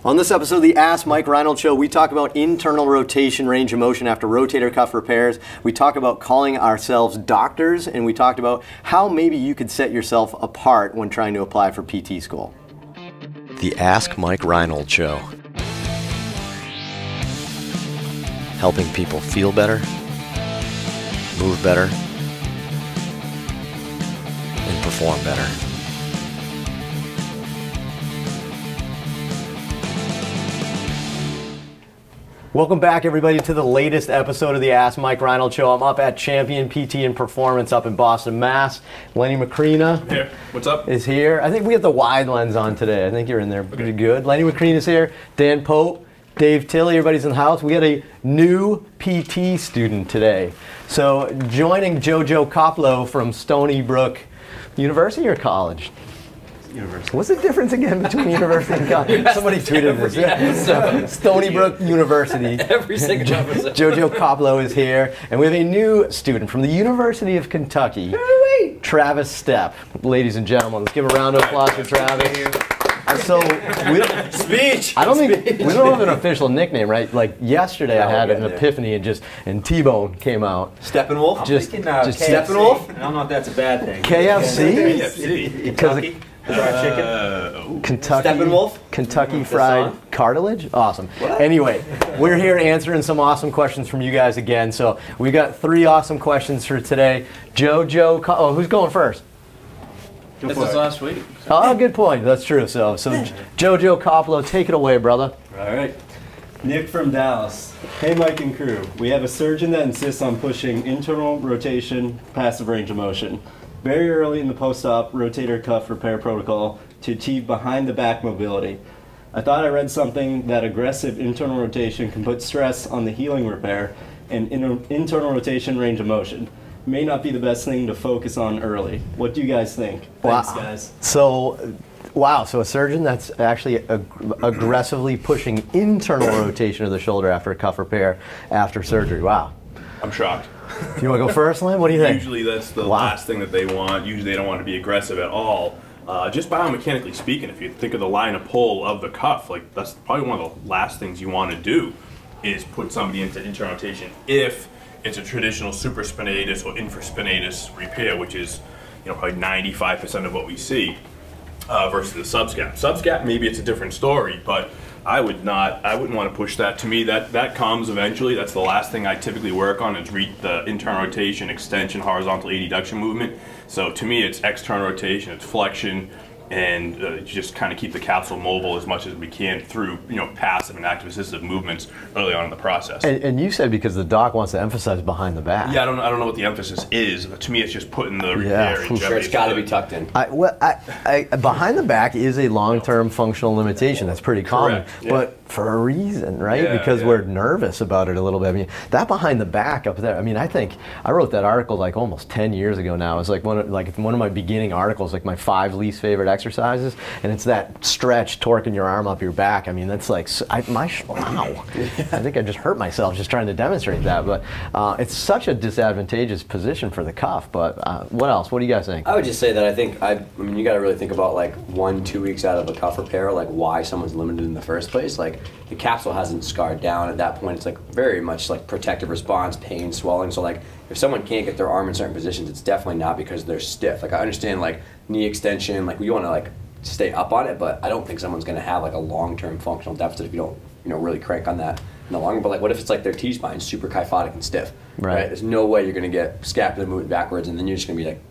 On this episode of the Ask Mike Reinold Show, we talk about internal rotation range of motion after rotator cuff repairs. We talk about calling ourselves doctors, and we talked about how maybe you could set yourself apart when trying to apply for PT school. The Ask Mike Reinold Show. Helping people feel better, move better, and perform better. Welcome back, everybody, to the latest episode of the Ask Mike Reinold Show. I'm up at Champion PT and Performance up in Boston, Mass. Lenny Macrina here. What's up? Is here. I think we have the wide lens on today. I think you're in there pretty good. Lenny Macrina is here. Dan Pope, Dave Tilley, everybody's in the house. We got a new PT student today. So joining JoJo Koplo from Stony Brook University or college? University. What's the difference again between university and college? Somebody tweeted this. Yeah. Stony Brook University. Every single episode. JoJo Koplo is here, and we have a new student from the University of Kentucky, Travis Stepp. Ladies and gentlemen, let's give a round of applause for Travis. So speech. I don't think we don't have an official nickname, right? Like yesterday, I had an epiphany and T-Bone came out. Steppenwolf. I'm thinking Steppenwolf. I don't know if that's a bad thing. KFC. Kentucky. Fried chicken. Kentucky. Steppenwolf. Kentucky Fried Cartilage. Awesome. What? Anyway, we're here answering some awesome questions from you guys again. So we got 3 awesome questions for today. JoJo. Who's going first? This was last week. Oh, good point. That's true. So JoJo Koplo, take it away, brother. All right. Nick from Dallas. Hey, Mike and crew. We have a surgeon that insists on pushing internal rotation, passive range of motion very early in the post-op rotator cuff repair protocol to achieve behind the back mobility. I thought I read something that aggressive internal rotation can put stress on the healing repair and internal rotation range of motion. May not be the best thing to focus on early. What do you guys think? Thanks, guys. So a surgeon that's actually aggressively pushing internal rotation of the shoulder after a cuff repair after surgery. Wow. I'm shocked. You want to go first, Len? What do you think? Usually that's the last thing that they want. Usually they don't want to be aggressive at all. Just biomechanically speaking, if you think of the line of pull of the cuff, like that's probably one of the last things you want to do is put somebody into internal rotation if it's a traditional supraspinatus or infraspinatus repair, which is probably 95% of what we see, versus the subscap. Subscap, maybe it's a different story, but I wouldn't want to push that. To me, that comes eventually. That's the last thing I typically work on is the internal rotation, extension, horizontal adduction movement. So to me, it's external rotation, it's flexion, and just kind of keep the capsule mobile as much as we can through passive and active assistive movements early on in the process. And you said because the doc wants to emphasize behind the back. Yeah, I don't know what the emphasis is, but to me it's just putting the repair in jeopardy. It's got to be tucked in. Behind the back is a long-term functional limitation. That's pretty common, but for a reason, right? Yeah, because we're nervous about it a little bit. I mean, that behind the back up there. I mean, I think I wrote that article like almost 10 years ago now. It was like one of my beginning articles, like my 5 least favorite exercises, and it's that stretch, torquing your arm up your back. I mean, that's like wow. I think I just hurt myself just trying to demonstrate that. But it's such a disadvantageous position for the cuff. But what else? What do you guys think? I would just say that I mean, you got to really think about like 1-2 weeks out of a cuff repair, like why someone's limited in the first place. Like the capsule hasn't scarred down at that point. It's like very much like protective response, pain, swelling. So like if someone can't get their arm in certain positions, it's definitely not because they're stiff. Like I understand like knee extension, like we want to like stay up on it, but I don't think someone's going to have like a long-term functional deficit if you don't really crank on that in the long run. But like what if it's like their T-spine super kyphotic and stiff, right? There's no way you're going to get scapular movement backwards and then you're just going to be like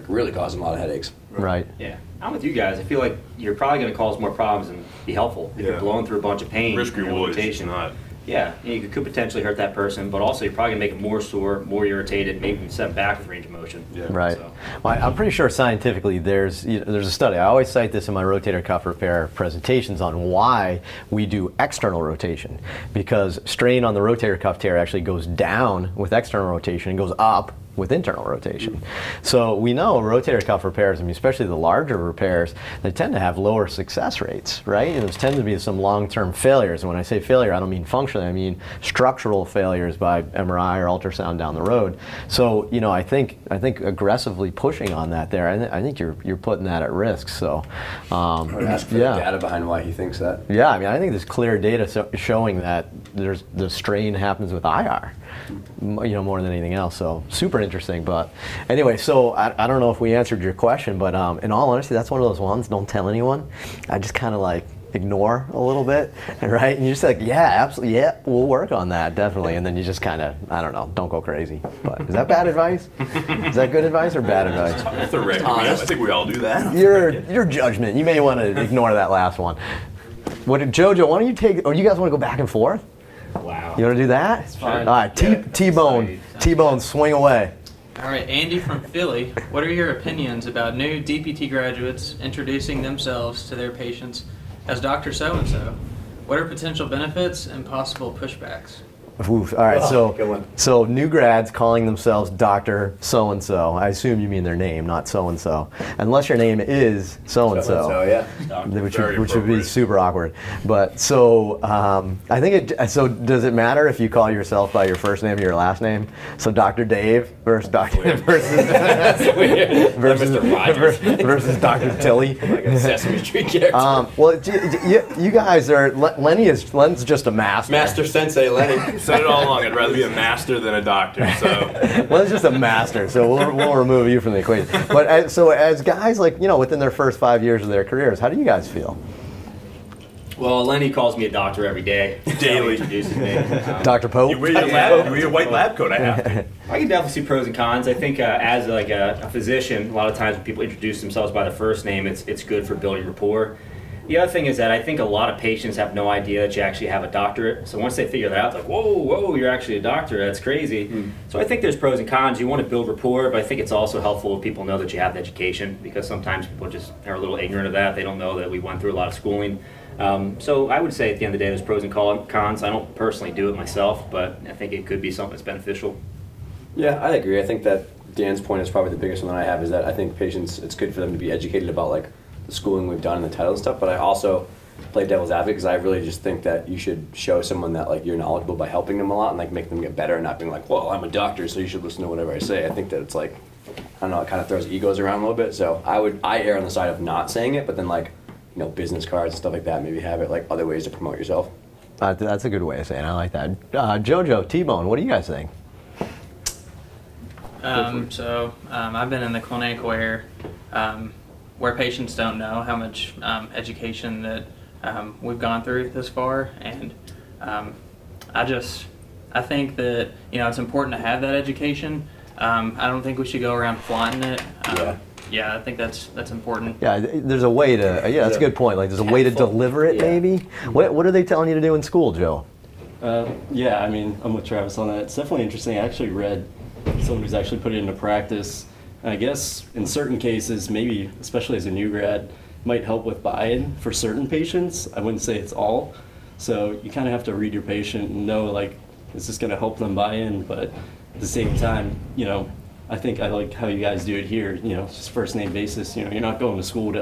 really causing a lot of headaches. Right. Yeah. I'm with you guys. I feel like you're probably going to cause more problems than be helpful if you're blowing through a bunch of pain. Risk reward is not. Yeah, you could potentially hurt that person, but also you're probably going to make it more sore, more irritated, maybe even set back with range of motion. Yeah. Right. So. Well, I'm pretty sure scientifically there's a study. I always cite this in my rotator cuff repair presentations on why we do external rotation. Because strain on the rotator cuff tear actually goes down with external rotation and goes up with internal rotation. So we know rotator cuff repairs, I mean, especially the larger repairs, they tend to have lower success rates, right? And those tend to be some long-term failures. And when I say failure, I don't mean functionally, I mean structural failures by MRI or ultrasound down the road. So, you know, I think aggressively pushing on that there, I think you're putting that at risk. So, I would ask for the data behind why he thinks that. Yeah, I mean, I think there's clear data showing that the strain happens with IR, you know, more than anything else. So super interesting. But anyway, so I don't know if we answered your question, but in all honesty, that's one of those ones. Don't tell anyone. I just kind of like ignore a little bit, right? And you're just like, yeah, absolutely, yeah, we'll work on that, definitely. And then you just kind of, I don't know, don't go crazy. But is that bad advice? Is that good advice or bad advice? Off the record, I think we all do that. Your judgment. You may want to ignore that last one. Jojo, why don't you take, or you guys want to go back and forth? Wow. You want to do that? It's fine. All right, T-Bone, swing away. All right, Andy from Philly, what are your opinions about new DPT graduates introducing themselves to their patients as Dr. So-and-so? What are potential benefits and possible pushbacks? Oof. All right, so new grads calling themselves Dr. So-and-so. I assume you mean their name, not so-and-so. Unless your name is so-and-so. So, yeah. Which would be super awkward. But so I think so does it matter if you call yourself by your first name or your last name? So Dr. Dave versus Dr. versus versus Dr. Tilly. Like a Sesame Street character. Well, you guys are, Len's just a master. Master Sensei Lenny. Said it all along. I'd rather be a master than a doctor. So Len's just a master, so we'll remove you from the equation. But as guys, like, you know, within their first 5 years of their careers, how do you guys feel? Well, Lenny calls me a doctor every day. Daily. Introduces me. Dr. Pope? you wear your white lab coat. I have to. I can definitely see pros and cons. I think as like a physician, a lot of times when people introduce themselves by the first name, it's good for building rapport. The other thing is that I think a lot of patients have no idea that you actually have a doctorate. So once they figure that out, it's like, whoa, you're actually a doctor. That's crazy. So I think there's pros and cons. You want to build rapport, but I think it's also helpful if people know that you have the education, because sometimes people just are a little ignorant of that. They don't know that we went through a lot of schooling. So I would say at the end of the day, there's pros and cons. I don't personally do it myself, but I think it could be something that's beneficial. Yeah, I agree. I think that Dan's point is probably the biggest one that I have, is that I think patients, it's good for them to be educated about like the schooling we've done and the title and stuff, but I also play devil's advocate because I really just think that you should show someone that like you're knowledgeable by helping them a lot and like make them get better and not being like, well, I'm a doctor, so you should listen to whatever I say. I think that it's like, I don't know, it kind of throws egos around a little bit. So I err on the side of not saying it, but then like, you know, business cards and stuff like that, maybe have it like other ways to promote yourself. That's a good way of saying it. I like that. Jojo, T-Bone, what do you guys think? I've been in the clinic where patients don't know how much education that we've gone through this far, and I think that, you know, it's important to have that education. I don't think we should go around flaunting it. Yeah, I think that's important. Yeah, there's a way to. That's a good point. Like, there's a way to deliver it. Maybe. What are they telling you to do in school, Joe? Yeah, I mean, I'm with Travis on that. It's definitely interesting. I actually read someone who's actually put it into practice. I guess in certain cases, maybe especially as a new grad, might help with buy-in for certain patients. I wouldn't say it's all. So you kind of have to read your patient and know, like, is this going to help them buy in? But at the same time, you know, I think I like how you guys do it here. You know, it's just first name basis. You know, you're not going to school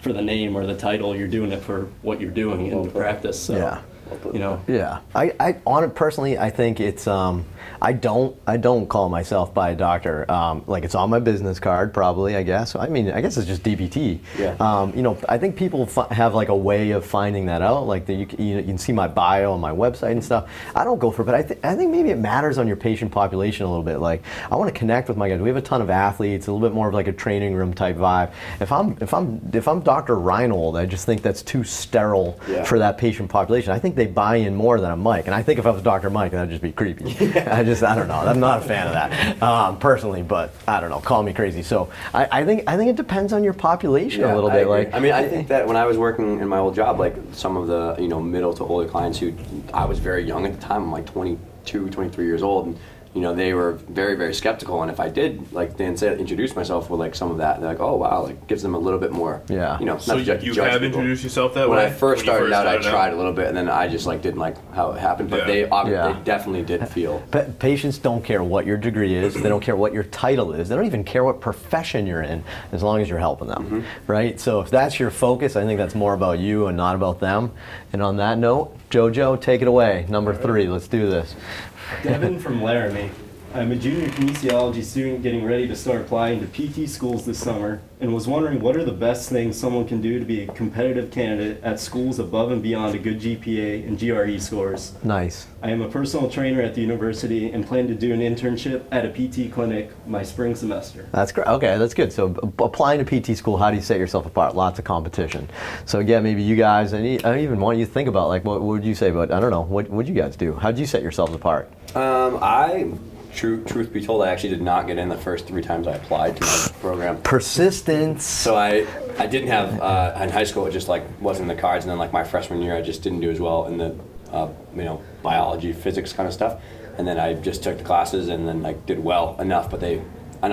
for the name or the title. You're doing it for what you're doing in the practice. So, yeah. You know. Yeah. I on it personally, I think it's I don't call myself by a doctor. Like, it's on my business card, probably, I guess. I mean, I guess it's just DPT. Yeah. You know, I think people have like a way of finding that out. Like, you can see my bio on my website and stuff. I don't go for it, but I think maybe it matters on your patient population a little bit. Like, I want to connect with my guys. We have a ton of athletes, a little bit more of like a training room type vibe. If I'm Dr. Reinold, I just think that's too sterile for that patient population. I think they buy in more than a Mike, and I think if I was Dr. Mike, that'd just be creepy. I don't know. I'm not a fan of that personally, but I don't know. Call me crazy. So I think it depends on your population a little bit. Like, I mean, I think that when I was working in my old job, like some of the middle to older clients who I was very young at the time, I'm like 22, 23 years old, and you know, they were very, very skeptical. And if I did, like, then say, introduce myself with like some of that, they're like, oh wow, like gives them a little bit more, you know. So not to you judge have people. introduced yourself that When way? I first started out, I started tried a little bit, and then I just like didn't like how it happened. But they definitely did feel. Patients don't care what your degree is. They don't care what your title is. They don't even care what profession you're in, as long as you're helping them, right? So if that's your focus, I think that's more about you and not about them. And on that note, JoJo, take it away. Number 3, let's do this. Devin from Laramie. I'm a junior kinesiology student getting ready to start applying to PT schools this summer and was wondering what are the best things someone can do to be a competitive candidate at schools above and beyond a good GPA and GRE scores. Nice. I am a personal trainer at the university and plan to do an internship at a PT clinic my spring semester. That's great. Okay, that's good. So applying to PT school, how do you set yourself apart? Lots of competition. So again, maybe you guys, and I even want you to think about, like, what would you say, but I don't know, what would you guys do? How did you set yourselves apart? Truth be told, I actually did not get in the first 3 times I applied to my program. Persistence. So I didn't have, in high school, it just like wasn't in the cards, and then like my freshman year, I just didn't do as well in the, you know, biology, physics kind of stuff. And then I just took the classes and then like did well enough, but I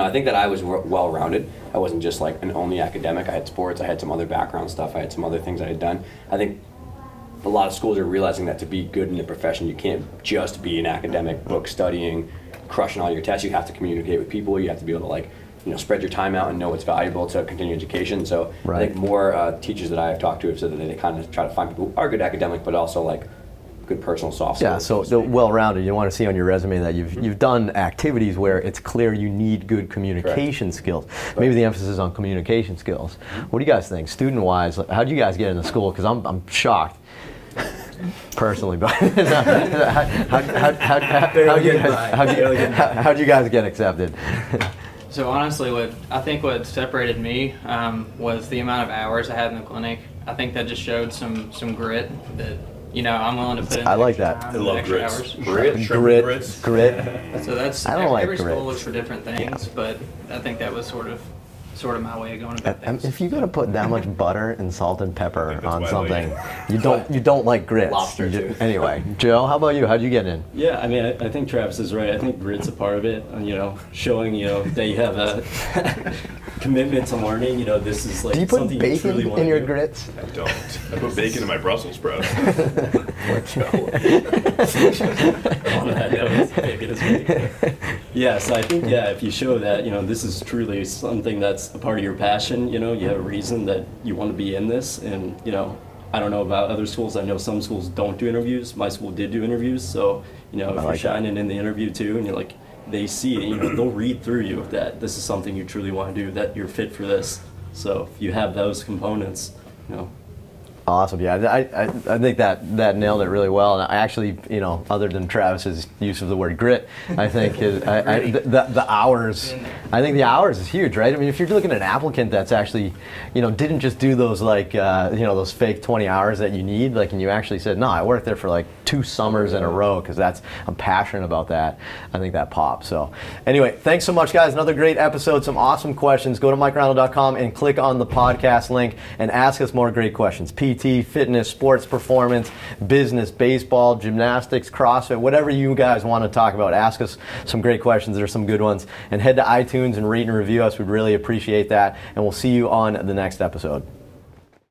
think that I was well-rounded. I wasn't just like an only academic. I had sports, I had some other background stuff, I had some other things I had done. I think a lot of schools are realizing that to be good in the profession, you can't just be an academic, book studying, crushing all your tests. You have to communicate with people. You have to be able to, like, you know, spread your time out and know what's valuable to continuing education. So I think more teachers that I have talked to have said that they kind of try to find people who are good academic, but also like good personal soft skills. Yeah, so well-rounded. You want to see on your resume that you've done activities where it's clear you need good communication skills. Maybe the emphasis is on communication skills. What do you guys think, student-wise? How do you guys get into school? Because I'm shocked. Personally, but how do you guys get accepted? So honestly, what separated me was the amount of hours I had in the clinic. I think that just showed some grit that, you know, I'm willing to put in. I like that. Time, I love extra grits. hours. Grit. So that's I don't like every grit. school looks for different things, but I think that was sort of my way of going about things. If you're gonna put that much butter and salt and pepper on why I something, like you don't like grits. Lobster, too. Anyway, Joe, how about you? How'd you get in? Yeah, I mean, I think Travis is right. I think grit's a part of it, and, you know, showing, you know, that you have a commitment to learning. You know, this is like Do you put something bacon you truly want in to your do. grits? I don't. I put bacon in my Brussels sprouts. On that note, bacon is bacon. Yeah, so I think, if you show that, you know, this is truly something that's a part of your passion, you know, you have a reason that you want to be in this, and, you know, I don't know about other schools. I know some schools don't do interviews. My school did do interviews, so, you know, if you're shining in the interview too, and you're like, they see it, you know, they'll read through you that this is something you truly want to do, that you're fit for this. So if you have those components, you know. Awesome. Yeah, I think that nailed it really well. And I actually, you know, other than Travis's use of the word grit, I think the hours. I think the hours is huge, right? I mean, if you're looking at an applicant that's actually, you know, didn't just do those like, you know, those fake 20 hours that you need, like, and you actually said, no, I worked there for like 2 summers in a row because I'm passionate about that. I think that pops. So, anyway, thanks so much, guys. Another great episode. Some awesome questions. Go to MikeReinold.com and click on the podcast link and ask us more great questions. PT, fitness, sports performance, business, baseball, gymnastics, CrossFit, whatever you guys want to talk about. Ask us some great questions. There's some good ones. And head to iTunes and rate and review us. We'd really appreciate that. And we'll see you on the next episode.